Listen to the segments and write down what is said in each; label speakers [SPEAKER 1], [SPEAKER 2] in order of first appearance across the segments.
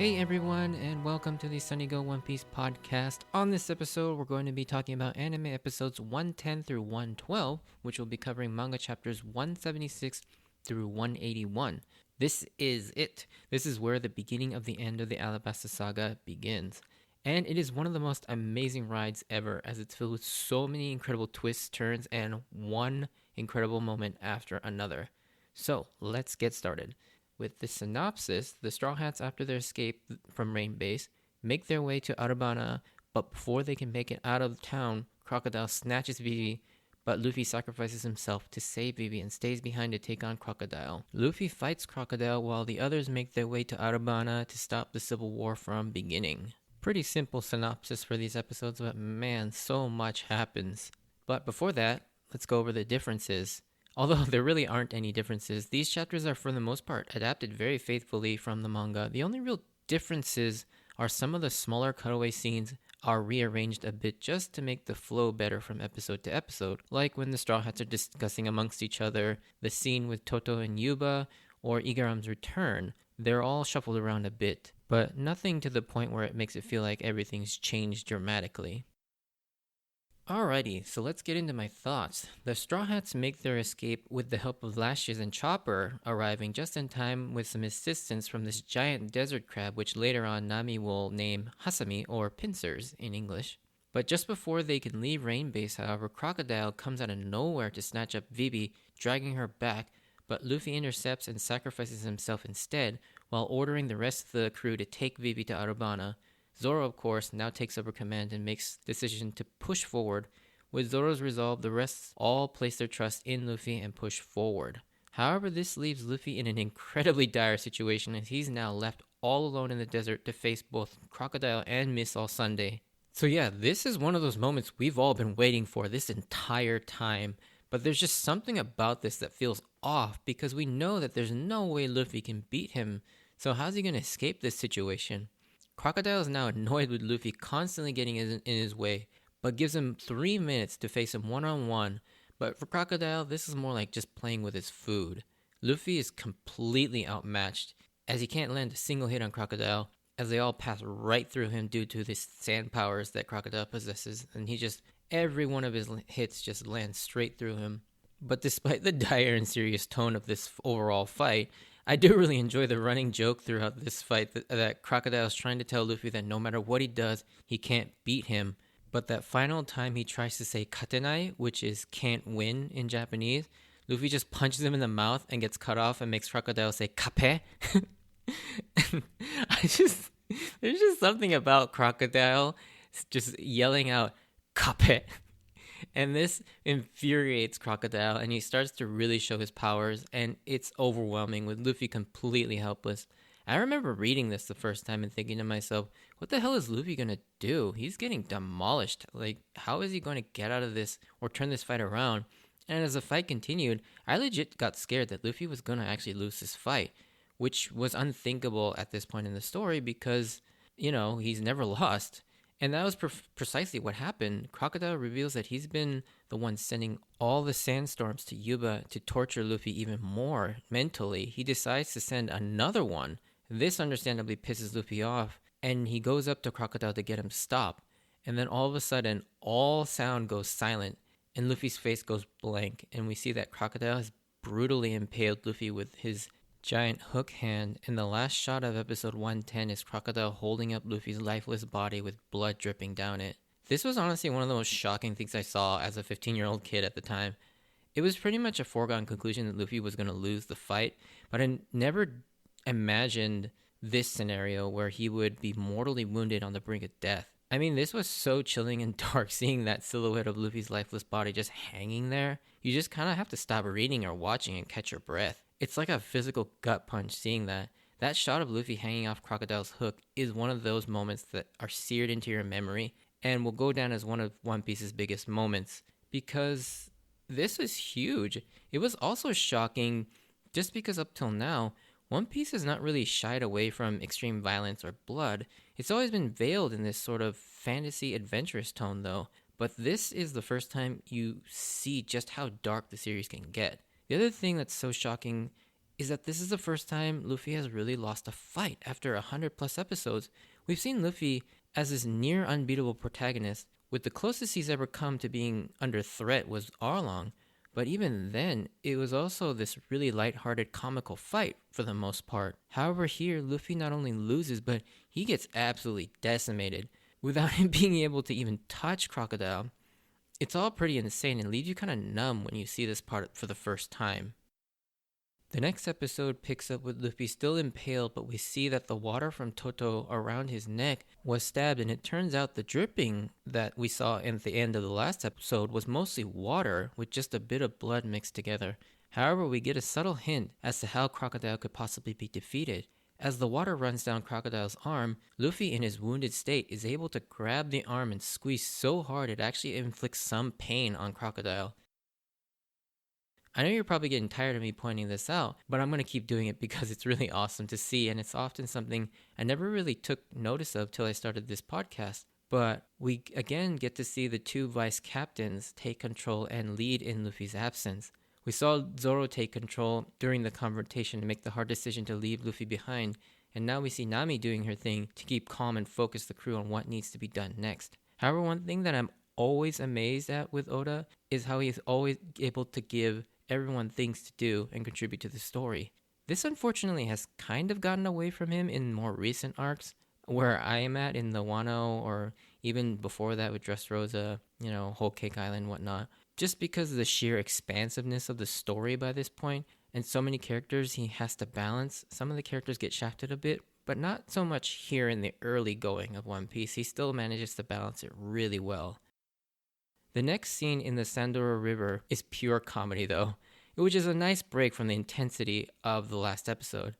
[SPEAKER 1] Hey everyone, and welcome to the Sunny Go One Piece podcast. On this episode, we're going to be talking about anime episodes 110 through 112, which will be covering manga chapters 176 through 181. This is it. This is where the beginning of the end of the Alabasta saga begins. And it is one of the most amazing rides ever, as it's filled with so many incredible twists, turns, and one incredible moment after another. So, let's get started. With the synopsis, the Straw Hats, after their escape from Rain Base, make their way to Arubana, but before they can make it out of town, Crocodile snatches Vivi, but Luffy sacrifices himself to save Vivi and stays behind to take on Crocodile. Luffy fights Crocodile while the others make their way to Arubana to stop the civil war from beginning. Pretty simple synopsis for these episodes, but man, so much happens. But before that, let's go over the differences. Although there really aren't any differences, these chapters are for the most part adapted very faithfully from the manga. The only real differences are some of the smaller cutaway scenes are rearranged a bit just to make the flow better from episode to episode, like when the Straw Hats are discussing amongst each other, the scene with Toto and Yuba, or Igaram's return. They're all shuffled around a bit, but nothing to the point where it makes it feel like everything's changed dramatically. Alrighty, so let's get into my thoughts. The Straw Hats make their escape with the help of Lashes and Chopper, arriving just in time with some assistance from this giant desert crab, which later on Nami will name Hasami, or pincers in English. But just before they can leave Rain Base, however, Crocodile comes out of nowhere to snatch up Vivi, dragging her back, but Luffy intercepts and sacrifices himself instead, while ordering the rest of the crew to take Vivi to Arubana. Zoro, of course, now takes over command and makes the decision to push forward. With Zoro's resolve, the rest all place their trust in Luffy and push forward. However, this leaves Luffy in an incredibly dire situation, as he's now left all alone in the desert to face both Crocodile and Miss All Sunday. So yeah, this is one of those moments we've all been waiting for this entire time. But there's just something about this that feels off, because we know that there's no way Luffy can beat him. So how's he going to escape this situation? Crocodile is now annoyed with Luffy constantly getting in his way, but gives him 3 minutes to face him one-on-one. But for Crocodile, this is more like just playing with his food. Luffy is completely outmatched, as he can't land a single hit on Crocodile, as they all pass right through him due to the sand powers that Crocodile possesses, and every one of his hits just lands straight through him. But despite the dire and serious tone of this overall fight, I do really enjoy the running joke throughout this fight that Crocodile is trying to tell Luffy that no matter what he does, he can't beat him. But that final time he tries to say katenai, which is can't win in Japanese, Luffy just punches him in the mouth and gets cut off and makes Crocodile say kape. There's just something about Crocodile just yelling out kape. And this infuriates Crocodile, and he starts to really show his powers, and it's overwhelming, with Luffy completely helpless. I remember reading this the first time and thinking to myself, what the hell is Luffy going to do? He's getting demolished. Like, how is he going to get out of this or turn this fight around? And as the fight continued, I legit got scared that Luffy was going to actually lose this fight, which was unthinkable at this point in the story because, he's never lost. And that was precisely what happened. Crocodile reveals that he's been the one sending all the sandstorms to Yuba to torture Luffy even more mentally. He decides to send another one. This understandably pisses Luffy off, and he goes up to Crocodile to get him stopped. And then all of a sudden, all sound goes silent, and Luffy's face goes blank, and we see that Crocodile has brutally impaled Luffy with his giant hook hand, and the last shot of episode 110 is Crocodile holding up Luffy's lifeless body with blood dripping down it. This was honestly one of the most shocking things I saw as a 15-year-old kid at the time. It was pretty much a foregone conclusion that Luffy was going to lose the fight, but I never imagined this scenario where he would be mortally wounded on the brink of death. I mean, this was so chilling and dark, seeing that silhouette of Luffy's lifeless body just hanging there. You just kind of have to stop reading or watching and catch your breath. It's like a physical gut punch seeing that. That shot of Luffy hanging off Crocodile's hook is one of those moments that are seared into your memory and will go down as one of One Piece's biggest moments, because this is huge. It was also shocking just because up till now, One Piece has not really shied away from extreme violence or blood. It's always been veiled in this sort of fantasy adventurous tone though, but this is the first time you see just how dark the series can get. The other thing that's so shocking is that this is the first time Luffy has really lost a fight after 100 plus episodes. We've seen Luffy as this near unbeatable protagonist, with the closest he's ever come to being under threat was Arlong, but even then, it was also this really lighthearted comical fight for the most part. However, here, Luffy not only loses, but he gets absolutely decimated without him being able to even touch Crocodile. It's all pretty insane and leaves you kind of numb when you see this part for the first time. The next episode picks up with Luffy still impaled, but we see that the water from Toto around his neck was stabbed, and it turns out the dripping that we saw at the end of the last episode was mostly water with just a bit of blood mixed together. However, we get a subtle hint as to how Crocodile could possibly be defeated. As the water runs down Crocodile's arm, Luffy in his wounded state is able to grab the arm and squeeze so hard it actually inflicts some pain on Crocodile. I know you're probably getting tired of me pointing this out, but I'm going to keep doing it because it's really awesome to see, and it's often something I never really took notice of till I started this podcast. But we again get to see the two vice captains take control and lead in Luffy's absence. We saw Zoro take control during the confrontation to make the hard decision to leave Luffy behind, and now we see Nami doing her thing to keep calm and focus the crew on what needs to be done next. However, one thing that I'm always amazed at with Oda is how he's always able to give everyone things to do and contribute to the story. This unfortunately has kind of gotten away from him in more recent arcs, where I am at in the Wano, or even before that with Dressrosa, Whole Cake Island, whatnot. Just because of the sheer expansiveness of the story by this point, and so many characters he has to balance, some of the characters get shafted a bit, but not so much here in the early going of One Piece. He still manages to balance it really well. The next scene in the Sandora River is pure comedy though, which is a nice break from the intensity of the last episode.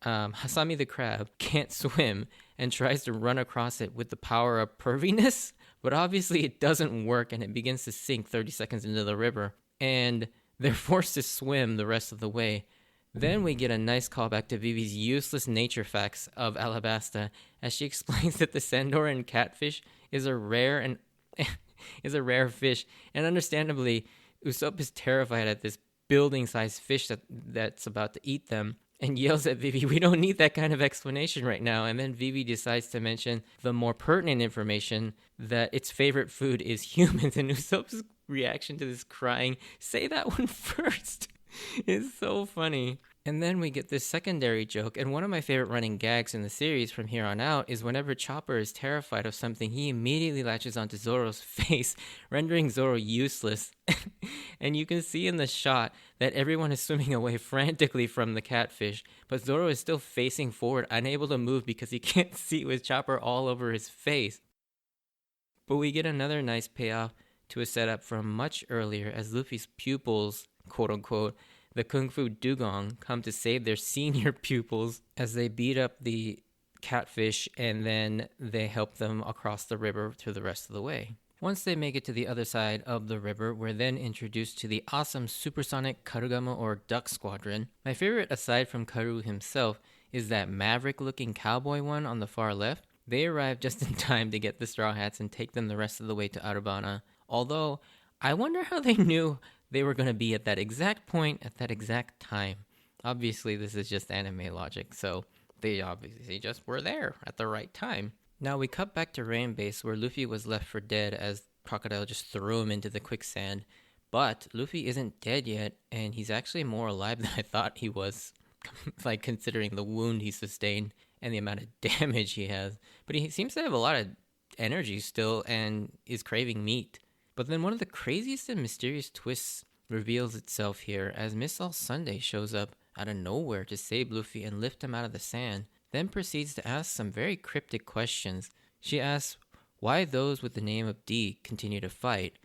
[SPEAKER 1] Hasami the crab can't swim and tries to run across it with the power of perviness, but obviously it doesn't work and it begins to sink 30 seconds into the river, and they're forced to swim the rest of the way. Then we get a nice callback to Vivi's useless nature facts of Alabasta as she explains that the Sandoran catfish is a rare fish, and understandably, Usopp is terrified at this building-sized fish that's about to eat them, and yells at Vivi, "We don't need that kind of explanation right now." And then Vivi decides to mention the more pertinent information that its favorite food is humans, and Usopp's reaction to this crying, "Say that one first," is so funny. And then we get this secondary joke, and one of my favorite running gags in the series from here on out is whenever Chopper is terrified of something, he immediately latches onto Zoro's face, rendering Zoro useless. And you can see in the shot that everyone is swimming away frantically from the catfish, but Zoro is still facing forward, unable to move because he can't see with Chopper all over his face. But we get another nice payoff to a setup from much earlier as Luffy's pupils, quote-unquote, the Kung Fu Dugong, come to save their senior pupils as they beat up the catfish, and then they help them across the river to the rest of the way. Once they make it to the other side of the river, we're then introduced to the awesome supersonic Karugama or Duck Squadron. My favorite aside from Karu himself is that maverick-looking cowboy one on the far left. They arrive just in time to get the Straw Hats and take them the rest of the way to Arubana. Although, I wonder how they knew they were going to be at that exact point at that exact time. Obviously, this is just anime logic, so they obviously just were there at the right time. Now we cut back to Rain Base, where Luffy was left for dead as Crocodile just threw him into the quicksand. But Luffy isn't dead yet, and he's actually more alive than I thought he was, like considering the wound he sustained and the amount of damage he has. But he seems to have a lot of energy still and is craving meat. But then one of the craziest and mysterious twists reveals itself here as Miss All Sunday shows up out of nowhere to save Luffy and lift him out of the sand, then proceeds to ask some very cryptic questions. She asks why those with the name of D continue to fight,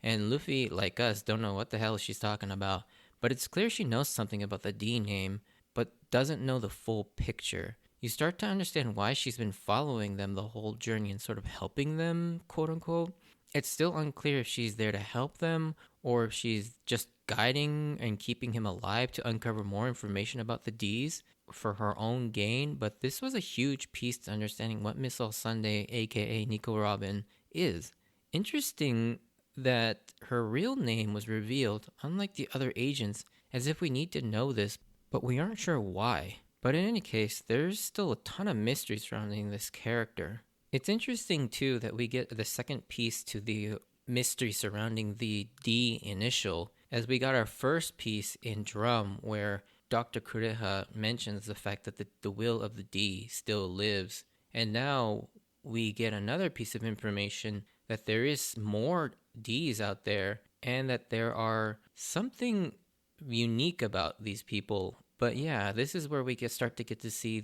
[SPEAKER 1] and Luffy, like us, don't know what the hell she's talking about, but it's clear she knows something about the D name, but doesn't know the full picture. You start to understand why she's been following them the whole journey and sort of helping them, quote-unquote. It's still unclear if she's there to help them or if she's just guiding and keeping him alive to uncover more information about the D's for her own gain, but this was a huge piece to understanding what Miss All Sunday, aka Nico Robin, is. Interesting that her real name was revealed, unlike the other agents, as if we need to know this, but we aren't sure why. But in any case, there's still a ton of mystery surrounding this character. It's interesting too that we get the second piece to the mystery surrounding the D initial, as we got our first piece in Drum where Dr. Kureha mentions the fact that the will of the D still lives. And now we get another piece of information that there is more Ds out there and that there are something unique about these people. But yeah, this is where we start to get to see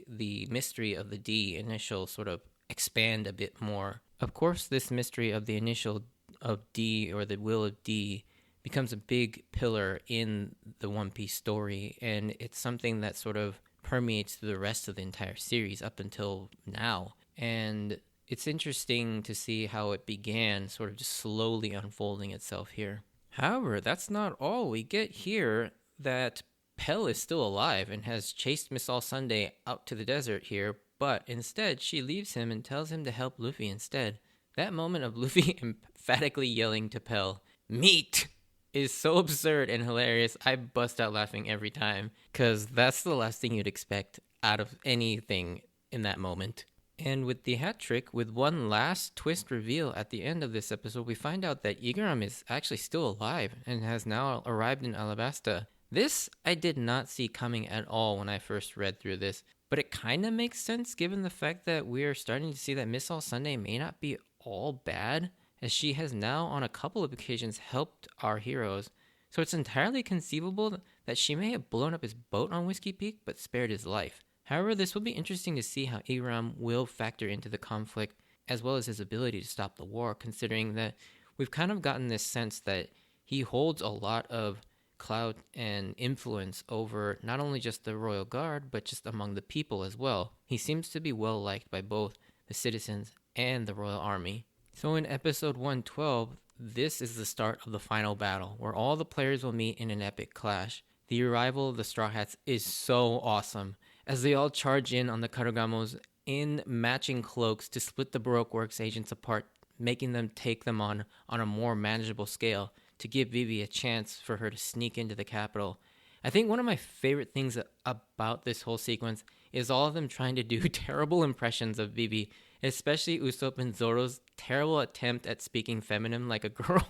[SPEAKER 1] the mystery of the D initial sort of expand a bit more. Of course, this mystery of the initial of D, or the will of D, becomes a big pillar in the One Piece story, and it's something that sort of permeates through the rest of the entire series up until now. And it's interesting to see how it began sort of just slowly unfolding itself here. However, that's not all. We get here that Pell is still alive and has chased Miss All Sunday out to the desert here, but instead she leaves him and tells him to help Luffy instead. That moment of Luffy emphatically yelling to Pell, "Meat!" is so absurd and hilarious. I bust out laughing every time, because that's the last thing you'd expect out of anything in that moment. And with the hat trick, with one last twist reveal at the end of this episode, we find out that Igaram is actually still alive and has now arrived in Alabasta. This I did not see coming at all when I first read through this, but it kind of makes sense given the fact that we are starting to see that Miss All Sunday may not be all bad, as she has now on a couple of occasions helped our heroes. So it's entirely conceivable that she may have blown up his boat on Whiskey Peak but spared his life. However, this will be interesting to see how Igaram will factor into the conflict, as well as his ability to stop the war, considering that we've kind of gotten this sense that he holds a lot of clout and influence over not only just the royal guard, but just among the people as well. He seems to be well liked by both the citizens and the royal army. So in episode 112, this is the start of the final battle, where all the players will meet in an epic clash. The arrival of the Straw Hats is so awesome, as they all charge in on the Karugamos in matching cloaks to split the Baroque Works agents apart, making them take them on a more manageable scale to give Vivi a chance for her to sneak into the capital. I think one of my favorite things about this whole sequence is all of them trying to do terrible impressions of Vivi, especially Usopp and Zoro's terrible attempt at speaking feminine like a girl.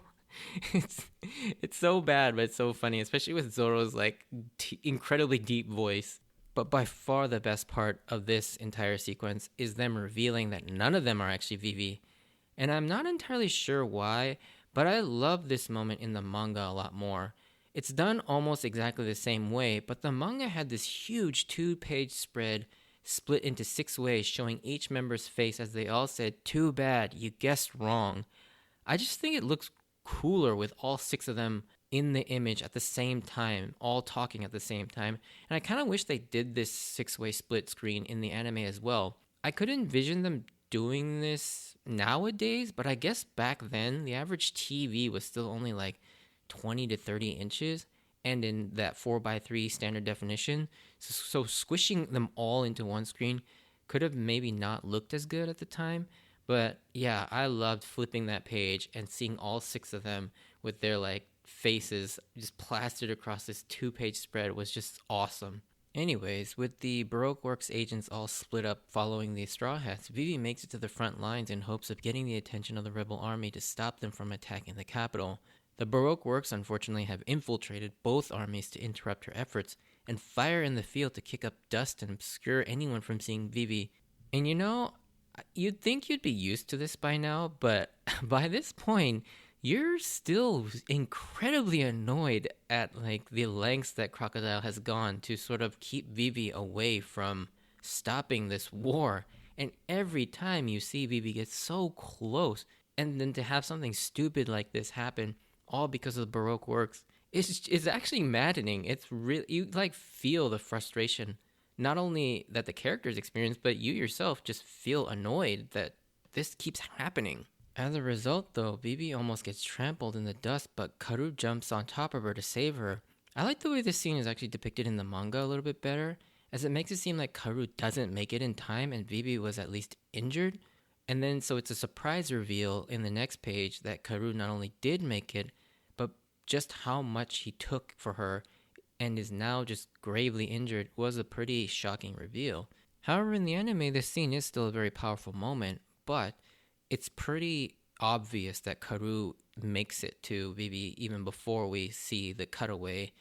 [SPEAKER 1] it's so bad, but it's so funny, especially with Zoro's incredibly deep voice. But by far the best part of this entire sequence is them revealing that none of them are actually Vivi. And I'm not entirely sure why, but I love this moment in the manga a lot more. It's done almost exactly the same way, but the manga had this huge 2-page spread split into 6 ways, showing each member's face as they all said, "Too bad, you guessed wrong." I just think it looks cooler with all 6 of them in the image at the same time, all talking at the same time. And I kind of wish they did this 6-way split screen in the anime as well. I could envision them doing this nowadays, but I guess back then the average TV was still only 20 to 30 inches, and in that 4:3 standard definition. So squishing them all into one screen could have maybe not looked as good at the time. But yeah, I loved flipping that page and seeing all 6 of them with their faces just plastered across this 2-page spread was just awesome. Anyways, with the Baroque Works agents all split up following the Straw Hats, Vivi makes it to the front lines in hopes of getting the attention of the rebel army to stop them from attacking the capital. The Baroque Works unfortunately have infiltrated both armies to interrupt her efforts and fire in the field to kick up dust and obscure anyone from seeing Vivi. And you'd think you'd be used to this by now, but by this point, you're still incredibly annoyed at the lengths that Crocodile has gone to sort of keep Vivi away from stopping this war. And every time you see Vivi get so close, and then to have something stupid like this happen, all because of the Baroque Works, it's actually maddening. It's really, you feel the frustration, not only that the characters experience, but you yourself just feel annoyed that this keeps happening. As a result, though, Vivi almost gets trampled in the dust, but Karu jumps on top of her to save her. I like the way this scene is actually depicted in the manga a little bit better, as it makes it seem like Karu doesn't make it in time and Vivi was at least injured. And then so it's a surprise reveal in the next page that Karu not only did make it, but just how much he took for her and is now just gravely injured was a pretty shocking reveal. However, in the anime, this scene is still a very powerful moment, but it's pretty obvious that Karu makes it to Vivi even before we see the cutaway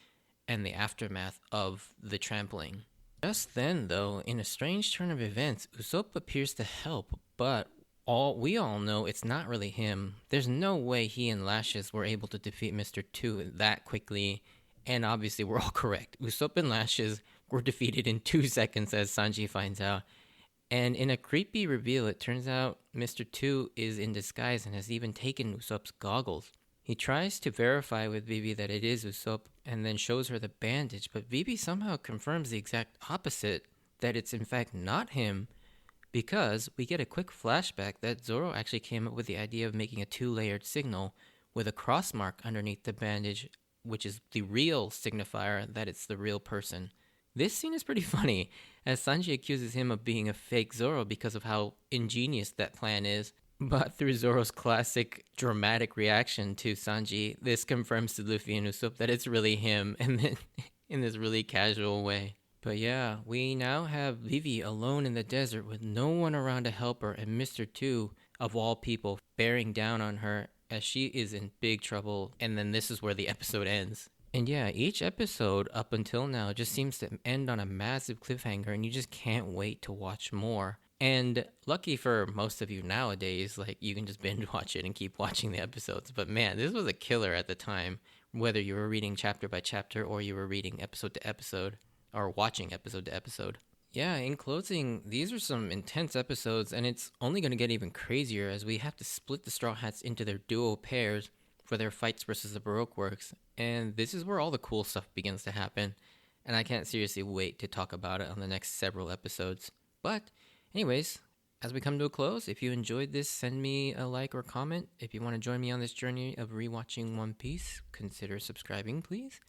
[SPEAKER 1] and the aftermath of the trampling. Just then, though, in a strange turn of events, Usopp appears to help, but we all know it's not really him. There's no way he and Lashes were able to defeat Mr. Two that quickly, and obviously we're all correct. Usopp and Lashes were defeated in 2 seconds, as Sanji finds out. And in a creepy reveal, it turns out Mr. Two is in disguise and has even taken Usopp's goggles. He tries to verify with Vivi that it is Usopp and then shows her the bandage, but Vivi somehow confirms the exact opposite, that it's in fact not him, because we get a quick flashback that Zoro actually came up with the idea of making a 2-layered signal with a cross mark underneath the bandage, which is the real signifier that it's the real person. This scene is pretty funny, as Sanji accuses him of being a fake Zoro because of how ingenious that plan is. But through Zoro's classic dramatic reaction to Sanji, this confirms to Luffy and Usopp that it's really him, and then in this really casual way. But yeah, we now have Vivi alone in the desert with no one around to help her, and Mr. Two, of all people, bearing down on her as she is in big trouble, and then this is where the episode ends. And yeah, each episode up until now just seems to end on a massive cliffhanger, and you just can't wait to watch more. And lucky for most of you nowadays, like, you can just binge watch it and keep watching the episodes. But man, this was a killer at the time, whether you were reading chapter by chapter or you were reading episode to episode or watching episode to episode. Yeah, in closing, these are some intense episodes, and it's only going to get even crazier as we have to split the Straw Hats into their duo pairs for their fights versus the Baroque works. And this is where all the cool stuff begins to happen, and I can't seriously wait to talk about it on the next several episodes. But anyways, as we come to a close, if you enjoyed this, send me a like or comment. If you want to join me on this journey of rewatching One Piece, consider subscribing, please.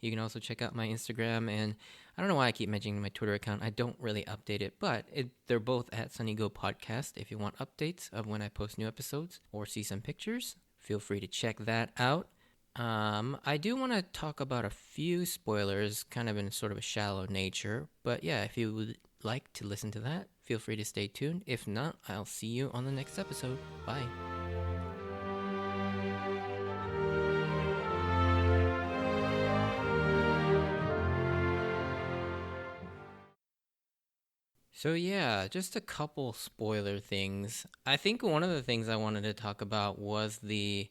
[SPEAKER 1] You can also check out my Instagram, and I don't know why I keep mentioning my Twitter account. I don't really update it, but they're both at Sunny Go Podcast. If you want updates of when I post new episodes or see some pictures, feel free to check that out. I do want to talk about a few spoilers, kind of in sort of a shallow nature, but yeah, if you would like to listen to that, feel free to stay tuned. If not, I'll see you on the next episode. Bye. So yeah, just a couple spoiler things. I think one of the things I wanted to talk about was the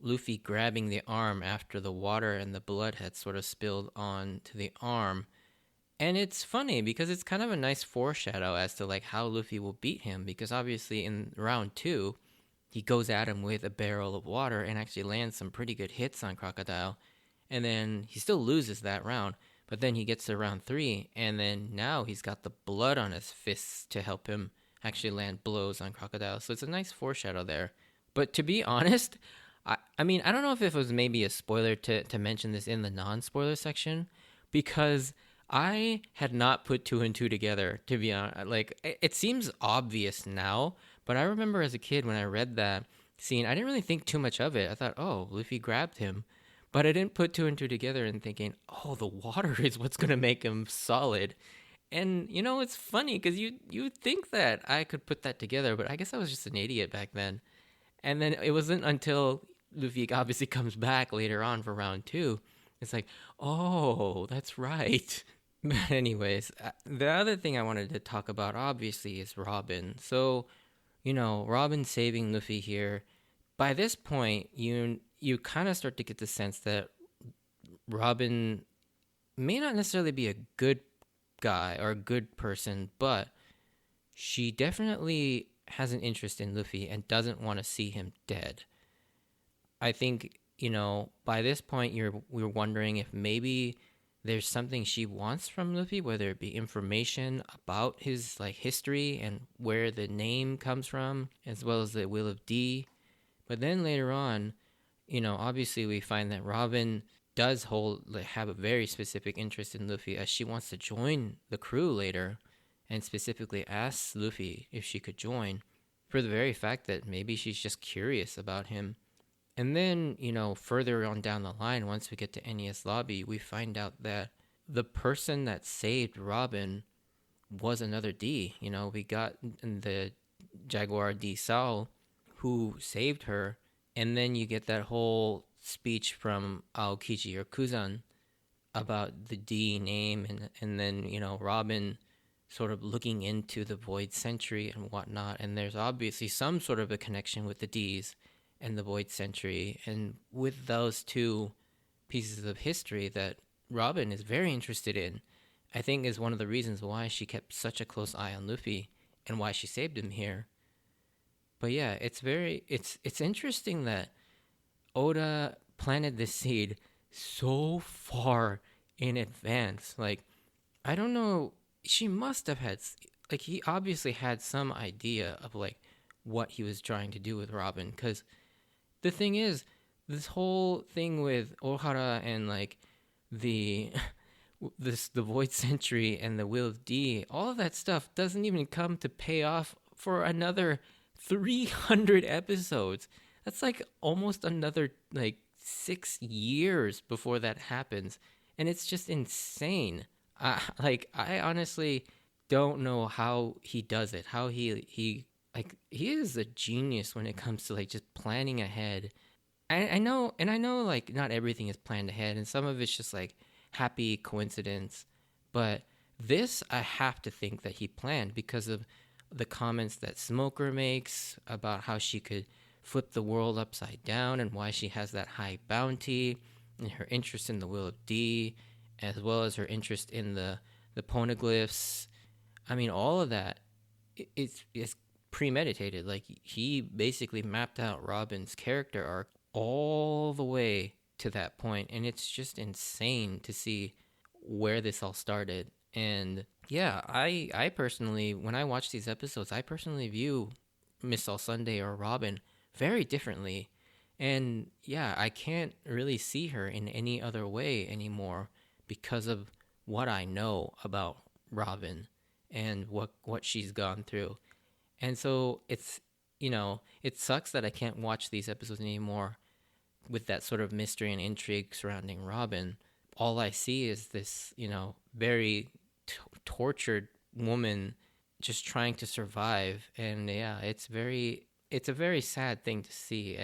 [SPEAKER 1] Luffy grabbing the arm after the water and the blood had sort of spilled onto the arm. And it's funny because it's kind of a nice foreshadow as to like how Luffy will beat him, because obviously in round 2, he goes at him with a barrel of water and actually lands some pretty good hits on Crocodile. And then he still loses that round, but then he gets to round 3, and then now he's got the blood on his fists to help him actually land blows on Crocodile. So it's a nice foreshadow there. But to be honest, I mean, I don't know if it was maybe a spoiler to mention this in the non-spoiler section, because I had not put 2 and 2 together, to be honest. Like, it seems obvious now, but I remember as a kid when I read that scene, I didn't really think too much of it. I thought, oh, Luffy grabbed him. But I didn't put 2 and 2 together and thinking, oh, the water is what's going to make him solid. And, you know, it's funny because you think that I could put that together, but I guess I was just an idiot back then. And then it wasn't until Luffy obviously comes back later on for round 2. It's like, oh, that's right. But anyways, the other thing I wanted to talk about, obviously, is Robin. So, you know, Robin saving Luffy here. By this point, you kind of start to get the sense that Robin may not necessarily be a good guy or a good person, but she definitely has an interest in Luffy and doesn't want to see him dead. I think, you know, by this point, we're wondering if maybe there's something she wants from Luffy, whether it be information about his like history and where the name comes from, as well as the Will of D. But then later on, you know, obviously we find that Robin does have a very specific interest in Luffy, as she wants to join the crew later, and specifically asks Luffy if she could join, for the very fact that maybe she's just curious about him. And then, further on down the line, once we get to NES Lobby, we find out that the person that saved Robin was another D. We got the Jaguar D Sao who saved her. And then you get that whole speech from Aokiji or Kuzan about the D name, and then, Robin sort of looking into the Void Century and whatnot. And there's obviously some sort of a connection with the Ds and the Void Century. And with those two pieces of history that Robin is very interested in, I think is one of the reasons why she kept such a close eye on Luffy and why she saved him here. But yeah, it's interesting that Oda planted this seed so far in advance. Like, I don't know, she must have had, like, he obviously had some idea of like what he was trying to do with Robin, because the thing is, this whole thing with Ohara and like the the Void Century and the Will of D, all of that stuff doesn't even come to pay off for another 300 episodes. That's like almost another like 6 years before that happens, and it's just insane. I honestly don't know how he does it. How he like, he is a genius when it comes to like just planning ahead. I know, and I know like not everything is planned ahead, and some of it's just like happy coincidence. But this, I have to think that he planned, because of the comments that Smoker makes about how she could flip the world upside down and why she has that high bounty, and her interest in the Will of D, as well as her interest in the poneglyphs. I mean, all of that is premeditated. Like, he basically mapped out Robin's character arc all the way to that point, and it's just insane to see where this all started. And yeah, I personally, when I watch these episodes, I personally view Miss All Sunday or Robin very differently. And yeah, I can't really see her in any other way anymore because of what I know about Robin and what she's gone through. And so it's, it sucks that I can't watch these episodes anymore with that sort of mystery and intrigue surrounding Robin. All I see is this, very tortured woman just trying to survive. And yeah, it's a very sad thing to see.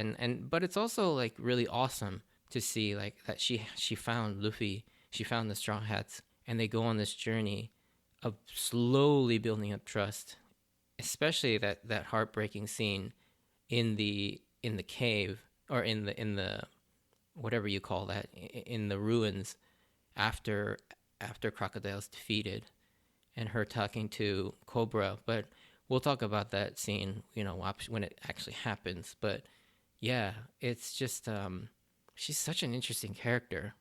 [SPEAKER 1] But it's also like really awesome to see like that she found Luffy, she found the Straw Hats, and they go on this journey of slowly building up trust. Especially that heartbreaking scene in the cave, or in the whatever you call that, in the ruins, after Crocodile's defeated, and her talking to Cobra. But we'll talk about that scene, when it actually happens. But yeah, it's just she's such an interesting character,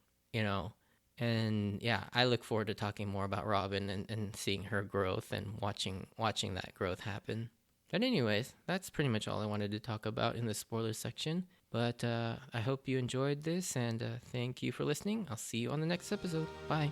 [SPEAKER 1] and yeah, I look forward to talking more about Robin and seeing her growth and watching that growth happen. But anyways, that's pretty much all I wanted to talk about in the spoiler section. But I hope you enjoyed this, and thank you for listening. I'll see you on the next episode. Bye.